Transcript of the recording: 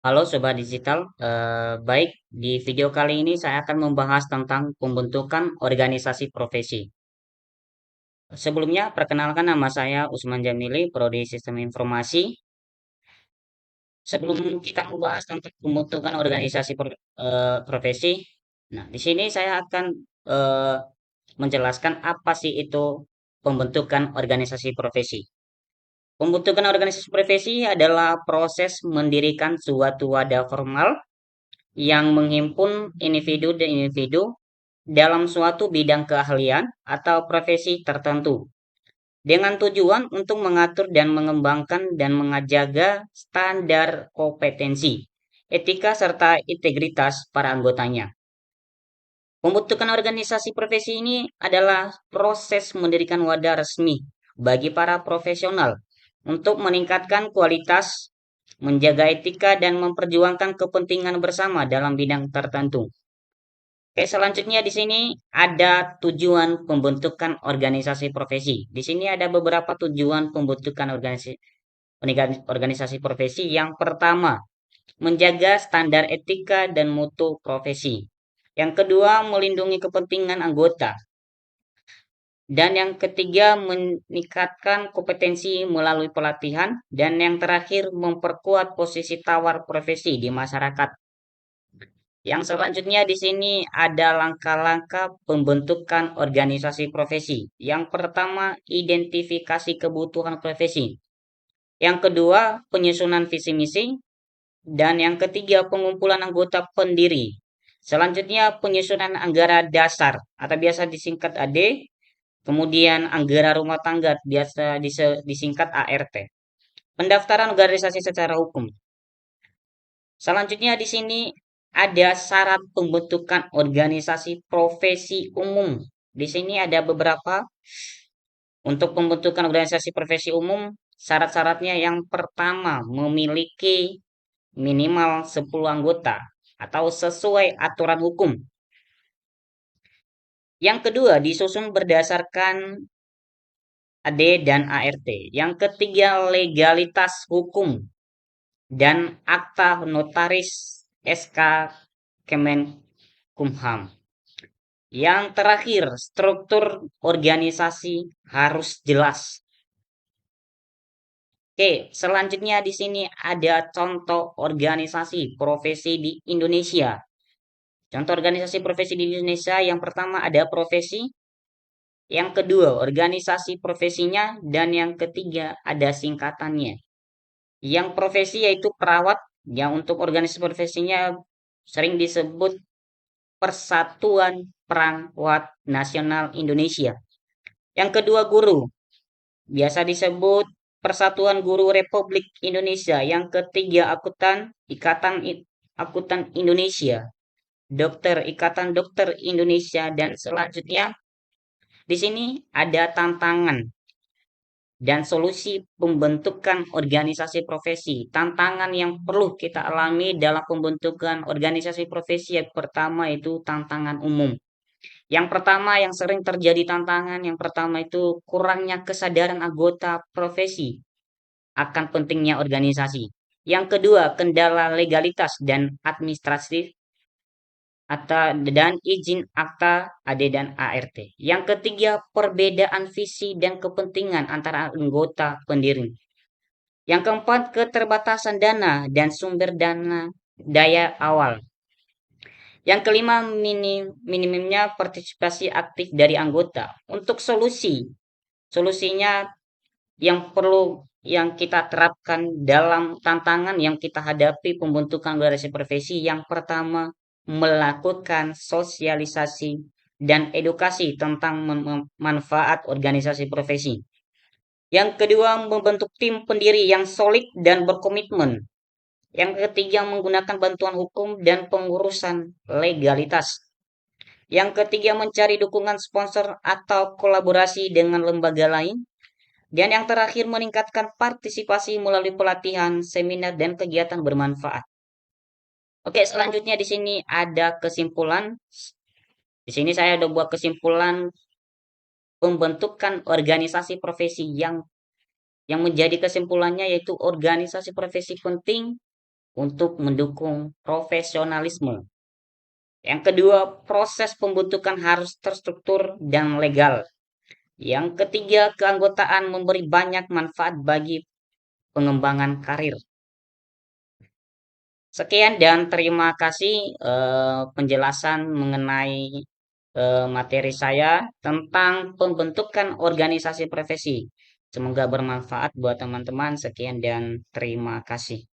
Halo Sobat Digital, baik di video kali ini saya akan membahas tentang pembentukan organisasi profesi. Sebelumnya, perkenalkan nama saya Usman Jamili, Prodi Sistem Informasi. Sebelum kita membahas tentang pembentukan organisasi profesi, nah di sini saya akan eh, menjelaskan apa sih itu pembentukan organisasi profesi. Pembentukan organisasi profesi adalah proses mendirikan suatu wadah formal yang menghimpun individu dan individu dalam suatu bidang keahlian atau profesi tertentu dengan tujuan untuk mengatur dan mengembangkan dan menjaga standar kompetensi, etika serta integritas para anggotanya. Pembentukan organisasi profesi ini adalah proses mendirikan wadah resmi bagi para profesional untuk meningkatkan kualitas, menjaga etika dan memperjuangkan kepentingan bersama dalam bidang tertentu. Oke, selanjutnya di sini ada tujuan pembentukan organisasi profesi. Di sini ada beberapa tujuan pembentukan organisasi profesi. Yang pertama, menjaga standar etika dan mutu profesi. Yang kedua, melindungi kepentingan anggota. Dan yang ketiga, meningkatkan kompetensi melalui pelatihan. Dan yang terakhir, memperkuat posisi tawar profesi di masyarakat. Yang selanjutnya di sini ada langkah-langkah pembentukan organisasi profesi. Yang pertama, identifikasi kebutuhan profesi. Yang kedua, penyusunan visi misi. Dan yang ketiga, pengumpulan anggota pendiri. Selanjutnya, penyusunan anggaran dasar atau biasa disingkat AD. Kemudian anggaran rumah tangga biasa disingkat ART. Pendaftaran organisasi secara hukum. Selanjutnya di sini ada syarat pembentukan organisasi profesi umum. Di sini ada beberapa untuk pembentukan organisasi profesi umum. Syarat-syaratnya yang pertama memiliki minimal 10 anggota atau sesuai aturan hukum. Yang kedua disusun berdasarkan AD dan ART. Yang ketiga legalitas hukum dan akta notaris SK Kemenkumham. Yang terakhir, struktur organisasi harus jelas. Oke, selanjutnya di sini ada contoh organisasi profesi di Indonesia. Contoh organisasi profesi di Indonesia yang pertama ada profesi, yang kedua organisasi profesinya, dan yang ketiga ada singkatannya. Yang profesi yaitu perawat, yang untuk organisasi profesinya sering disebut Persatuan Perawat Nasional Indonesia. Yang kedua guru, biasa disebut Persatuan Guru Republik Indonesia. Yang ketiga akuntan, Akuntan Indonesia. Dokter, Ikatan Dokter Indonesia, dan selanjutnya di sini ada tantangan dan solusi pembentukan organisasi profesi. Tantangan yang perlu kita alami dalam pembentukan organisasi profesi yang pertama itu tantangan umum. Yang pertama yang sering terjadi tantangan, yang pertama itu kurangnya kesadaran anggota profesi akan pentingnya organisasi. Yang kedua, kendala legalitas dan administratif atau dan izin akta AD dan ART. Yang ketiga, perbedaan visi dan kepentingan antara anggota pendiri. Yang keempat, keterbatasan dana dan sumber daya awal. Yang kelima, minimumnya partisipasi aktif dari anggota. Untuk solusinya yang perlu yang kita terapkan dalam tantangan yang kita hadapi pembentukan organisasi profesi. Yang pertama, melakukan sosialisasi dan edukasi tentang manfaat organisasi profesi. Yang kedua, membentuk tim pendiri yang solid dan berkomitmen. Yang ketiga, menggunakan bantuan hukum dan pengurusan legalitas. Yang ketiga, mencari dukungan sponsor atau kolaborasi dengan lembaga lain. Dan yang terakhir, meningkatkan partisipasi melalui pelatihan, seminar, dan kegiatan bermanfaat. Oke, selanjutnya di sini ada kesimpulan. Di sini saya udah buat kesimpulan pembentukan organisasi profesi yang menjadi kesimpulannya yaitu organisasi profesi penting untuk mendukung profesionalisme. Yang kedua, proses pembentukan harus terstruktur dan legal. Yang ketiga, keanggotaan memberi banyak manfaat bagi pengembangan karir. Sekian dan terima kasih penjelasan mengenai materi saya tentang pembentukan organisasi profesi. Semoga bermanfaat buat teman-teman. Sekian dan terima kasih.